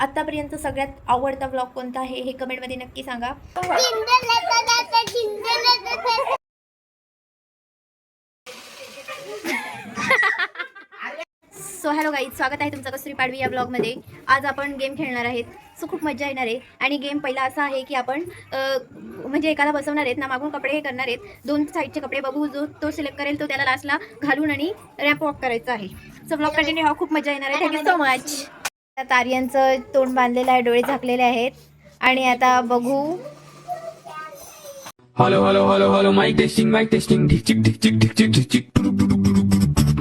आतापर्यंत सगळ्यात आवडता व्लॉग कोणता आहे हे कमेंटमध्ये नक्की सांगा. सो हॅलो गाईज, स्वागत आहे तुमचं कस्तुरी पाडवी या ब्लॉगमध्ये. आज आपण गेम खेळणार आहेत. सो खूप मजा येणार आहे. आणि गेम पहिला असा आहे की आपण म्हणजे एकाला बसवणार आहेत ना, मागून कपडे हे करणार आहेत. दोन साईडचे कपडे बघू, जो तो सिलेक्ट करेल तो त्याला लास्टला घालून आणि रॅम्प वॉक करायचा आहे. सो ब्लॉग कंटिन्यू हा. खूप मजा येणार आहे. Thank you so much. आर्यनचं तोंड बांधलेलं आहे, डोळे झाकलेले आहेत. आणि आता बघू. Hello hello hello hello mike testing ढिकचिक ढिकचिक ढिकचिक ढिकचिक.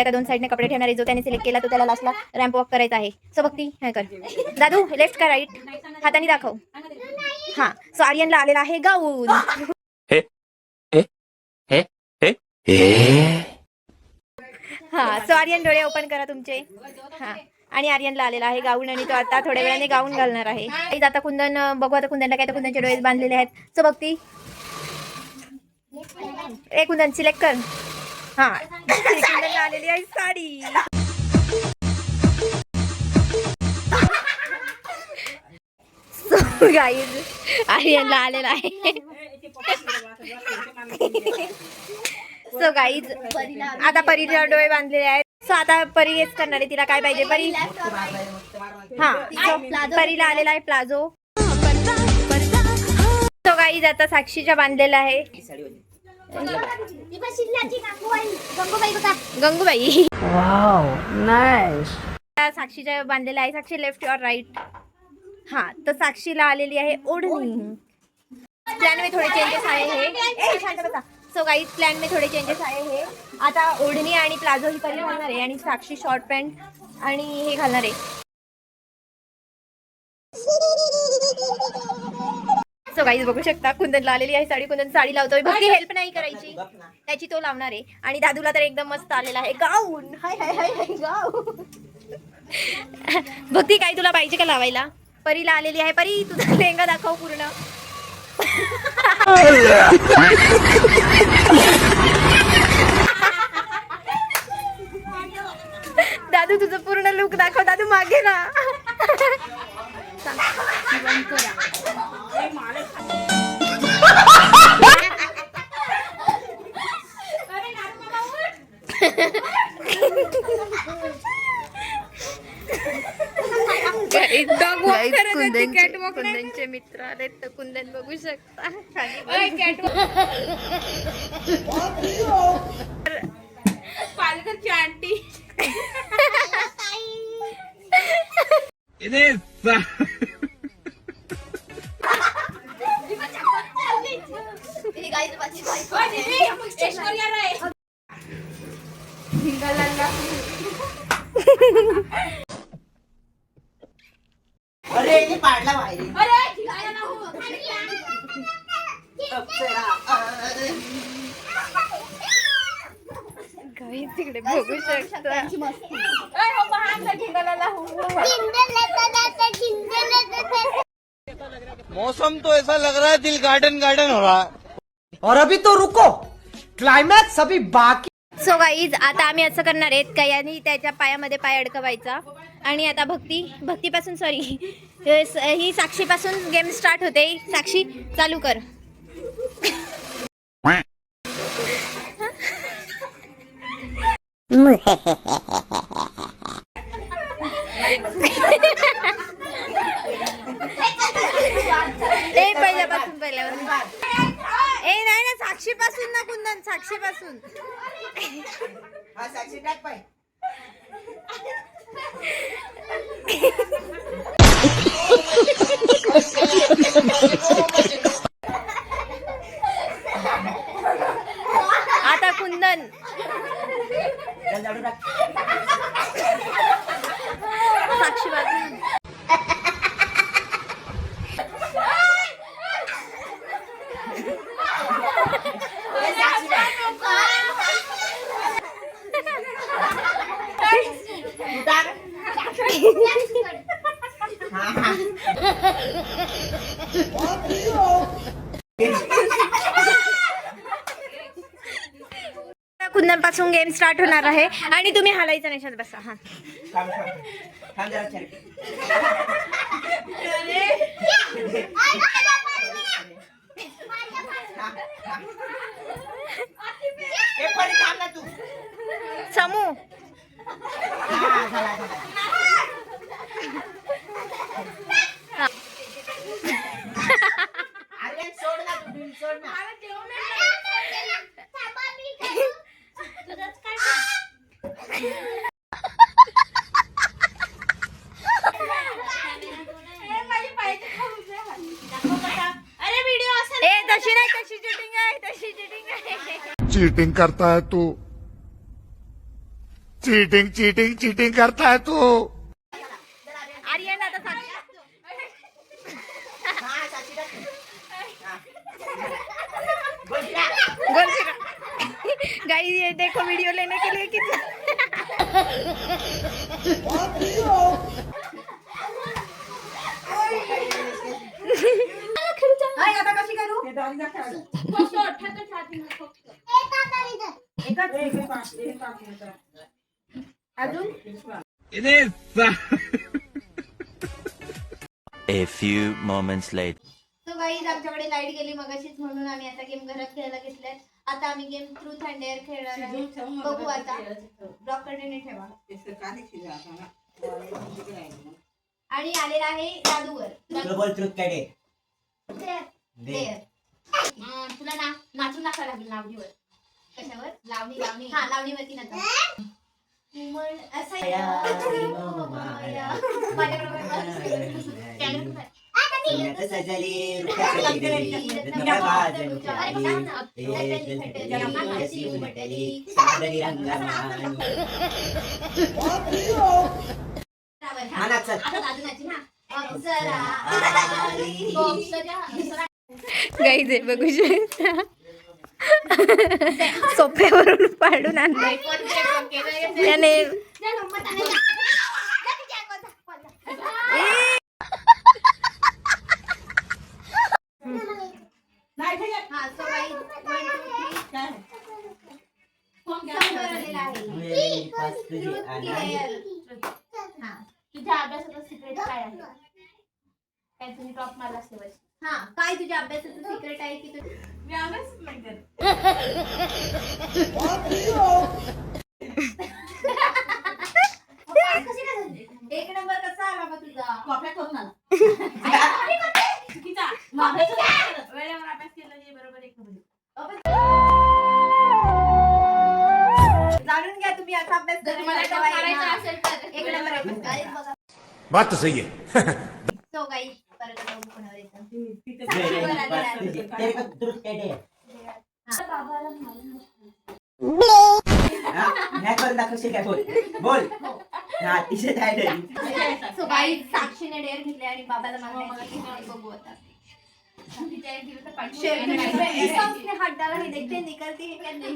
आता दोन साईडने कपडे ठेवणार आहे. जो त्याने सिलेक्ट केला तो त्याला लास्टला रॅम्प वॉक करायचा आहे. सो भक्ती हे कर. दादू लेफ्ट का राईट हाताने दाखव. हा. सो आर्यनला आलेला आहे गाऊन. हे हे हे हे हे. हा. सो आर्यन डोळे ओपन करा तुमचे. हा. आणि आर्यनला आलेला आहे गाऊन आणि तो आता थोड्या वेळाने गाऊन घालणार आहे. आता कुंदन बघू. आता कुंदनला काय तर कुंदनचे डोळे बांधलेले आहेत. सो भक्ती ए कुंदन सिलेक्ट कर. हा. कुंदनला आलेली आहे साडी. सो गाईज आर्यनला आलेला आहे. सो गाईज आता परीला डोळे बांधलेले आहेत. सो आता परी गेस करणार आहे तिला काय पाहिजे. परी हा. परीला आलेला आहे प्लाझो. सो गाईज आता साक्षीच्या बांधलेला आहे गंगूबाई. Wow nice. साक्षीच्या बांधलेला आहे. साक्षी लेफ्ट और राईट. हा. तर साक्षीला आलेली आहे ओढणी. प्लॅन में थोडे चेंजेस आहे हे. सो गाईज प्लॅन में थोडे चेंजेस आहे हे. आता ओढणी आणि प्लाझो ही परी घालणार आहे आणि साक्षी शॉर्ट पॅन्ट आणि हे घालणार आहे. सो गाईज बघू शकता कुंदनला आलेली आहे साडी. कुंदन साडी लावतोय. भक्ती हेल्प नाही करायची, त्याची तो लावणार आहे. आणि दादूला तर एकदम मस्त आलेला आहे गाऊन. हाय हाय हाय हाय गाऊन. भक्ती काय तुला पाहिजे का लावायला. परीला आलेली आहे. परी तुझा लेंगा दाखव पूर्ण. दादू तुझं पूर्ण लुक दाखव. दादू मागे ना. कुंदनचे मित्र आले तर कुंदन बघू शकता. पालघरची आंटी. अरे पाडला बाहेर. तिकडे बघू शकता. मौसम तो ऐसा लग रहा है दिल गार्डन गार्डन हो रहा है. और अभी तो रुको, क्लाइमॅक्स अभी बाकी. सो गाईज आता आम्ही असं करणार आहेत का यांनी त्याच्या पायामध्ये पाय अडकवायचा. आणि आता भक्तीपासून सॉरी ही साक्षीपासून गेम स्टार्ट होते. साक्षी चालू कर. पहिल्यापासून ए नाही ना साक्षीपासून ना कुंदन साक्षीपासून. साक्षी टाक पाय. आता कुंदन. साक्षी बाजू. कुंदन पासून गेम स्टार्ट होणार आहे आणि तुम्ही हालायचं नाही. बसा. हा तशी नाही, तशी चिटिंग आहे, तशी चिटिंग आहे. चीटिंग करता है तू चीटिंग चीटिंग चीटिंग करता है तू आर्यन आता सांग. गाइस ये देखो वीडियो लेने के लिए कितना आता कशी करू अजून A few moments later. तो गाईज आमच्याकडे लाईट गेली मगाशीच म्हणून आम्ही आता गेम घरात खेळायला घेतलाय. आता आम्ही गेम ट्रूथ अँड डेअर खेळणार आहे. बघू आता ब्लॉक कंटिन्यू ठेवा. आणि आलेला आहे जादूवर डेअर. तुला नाचून दाखवायला लागेल लावणीवर. कशावर? लावणी हा लावणीवरती नाचा. मन गाईज आहे बघू शकता. सोफ्यावरून पाडून आणलाय त्याने. तुझ्या अभ्यासाचं सिक्रेट काय आहे? काय तुम्ही टॉप मारला असते. हा काय तुझ्या अभ्यासाचं सिक्रेट आहे की मी अभ्यास नाही करत. एक नंबर कसा आला मग तुझा? कॉप्या करून आला. वेळेवर अभ्यास केला नाही बरोबर. एक नंबर जाणून घ्या तुम्ही असा अभ्यास करायचा असेल तर एक नंबर अभ्यास. बात तो सही है सो गाईज परत बघू कोणावर येतं. सो गाईज साक्षीने डेअर घेतले आणि बाबाला मारण्याची. बघू आता हात डाला हे देखते निकलती है क्या नहीं.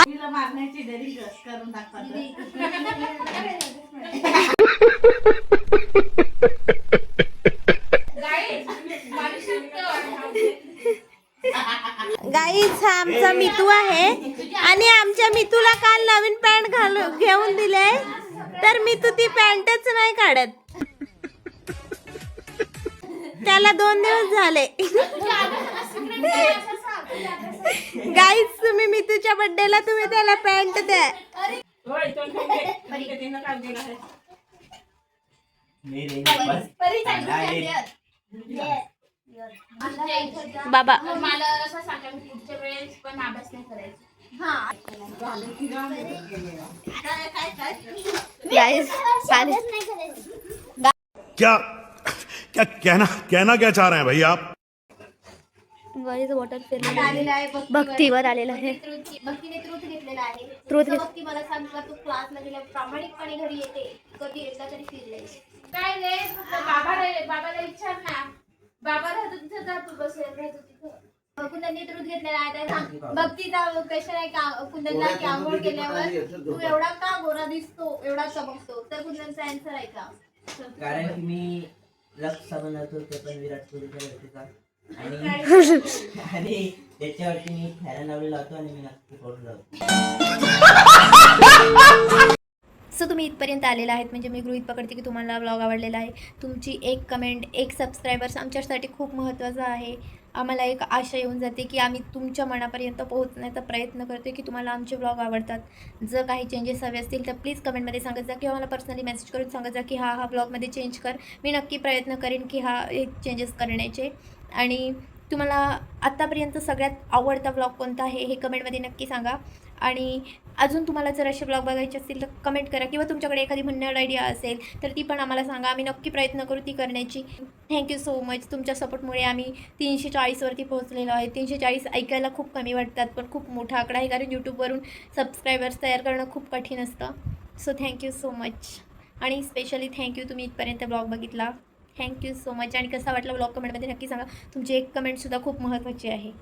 तिला मारण्याची डेअर करून दाखवा. गाईज हा आमचा मितू आहे आणि आमच्या मितूला काल नवीन पॅन्ट घेऊन दिले तर मितू ती पॅन्टच नाही काढत. त्याला 2 दिवस झाले. गाईज तुम्ही मितूच्या बर्थडेला तुम्ही त्याला पॅन्ट द्या. बाबा मला असं सांगा पुढच्या वेळेस पण अभ्यास नाही करायचा. क्या क्या कहना क्या चाह रहे हैं भाई आप वॉटर आलेला आहे. भक्तीवर आलेला आहे. भक्तीने ट्रूथ घेतलेला आहे. भक्ती मला सांग का तू क्लासला गेल्या प्रामाणिकपणे घरी येते कधी एकदा तरी फिरले काय रे? बाबाला विचार ना. बाबा राहतो तिथं जा तू बसेल राहतो तिथं. कुंदनने ट्रूथ घेतलेला आहे. भक्तीचा क्वेश्चन आहे का कुंदनला की आंघोळ केल्यावर तू एवढा का गोरा दिसतो एवढा चमकतो. तर कुंदनचा आन्सर आहे का? कारण की मी लक्ष बनवतो ते पण विराट कोहलीचा आणि त्याच्यावरती मी फेरन लवली लावतो आणि मी नक्की फोटो लावतो. सो तुम्ही इथपर्यंत आलेला आहेत म्हणजे मी गृहीत पकडते की तुम्हाला व्लॉग आवडलेला आहे. तुमची एक कमेंट एक सबस्क्रायबर्स आमच्यासाठी खूप महत्त्वाचं आहे. आम्हाला एक आशा येऊन जाते की आम्ही तुमच्या मनापर्यंत पोहोचण्याचा प्रयत्न करतो की तुम्हाला आमचे व्लॉग आवडतात. जर काही चेंजेस हवे असतील तर प्लीज कमेंटमध्ये सांगत जा किंवा मला पर्सनली मेसेज करून सांगत जा की हा व्लॉगमध्ये चेंज कर. मी नक्की प्रयत्न करेन की हे चेंजेस करण्याचे. आणि तुम्हाला आत्तापर्यंत सगळ्यात आवडता व्लॉग कोणता आहे हे कमेंटमध्ये नक्की सांगा. आणि अजून तुम्हाला जर असे ब्लॉग बघायचे असतील तर कमेंट करा, किंवा तुमच्याकडे एखादी म्हणण्याड आयडिया असेल तर ती पण आम्हाला सांगा. आम्ही नक्की प्रयत्न करू ती करण्याची. Thank you so much. तुमच्या सपोर्टमुळे आम्ही 340वरती पोहोचलेलो आहे. 340 ऐकायला खूप कमी वाटतात, पण खूप मोठा आकडा आहे, कारण यूट्यूबवरून सबस्क्रायबर्स तयार करणं खूप कठीण असतं. So thank you so much. आणि स्पेशली थँक्यू तुम्ही इथपर्यंत ब्लॉग बघितला. Thank you so much. आणि कसा वाटला ब्लॉग कमेंटमध्ये नक्की सांगा. तुमची एक कमेंटसुद्धा खूप महत्त्वाची आहे.